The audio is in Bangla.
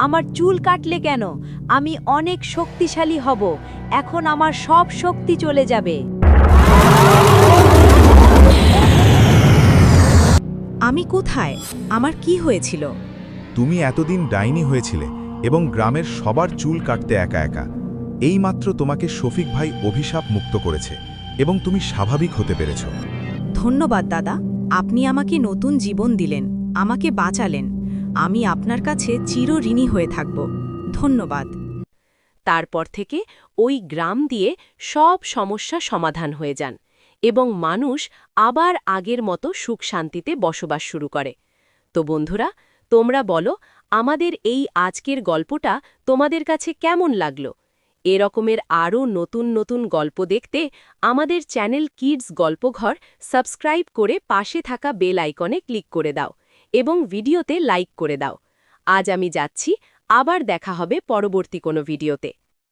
আমার চুল কাটলে কেন? আমি অনেক শক্তিশালী হব। এখন আমার সব শক্তি চলে যাবে। আমি কোথায়? আমার কি হয়েছিল? তুমি এতদিন ডাইনি হয়েছিলে এবং গ্রামের সবার চুল কাটতে একা একা। এইমাত্র তোমাকে শফিক ভাই অভিশাপ মুক্ত করেছে এবং তুমি স্বাভাবিক হতে পেরেছ। ধন্যবাদ দাদা, আপনি আমাকে নতুন জীবন দিলেন, আমাকে বাঁচালেন। আমি আপনার কাছে চিরঋণী হয়ে থাকব। ধন্যবাদ। তারপর থেকে ওই গ্রাম দিয়ে সব সমস্যা সমাধান হয়ে যান এবং মানুষ আবার আগের মতো সুখ শান্তিতে বসবাস শুরু করে। তো বন্ধুরা, তোমরা বলো, আমাদের এই আজকের গল্পটা তোমাদের কাছে কেমন লাগলো? এরকমের আরও নতুন নতুন গল্প দেখতে আমাদের চ্যানেল কিডস গল্পঘর সাবস্ক্রাইব করে পাশে থাকা বেল আইকনে ক্লিক করে দাও এবং ভিডিওতে লাইক করে দাও। আজ আমি যাচ্ছি, আবার দেখা হবে পরবর্তী কোনো ভিডিওতে।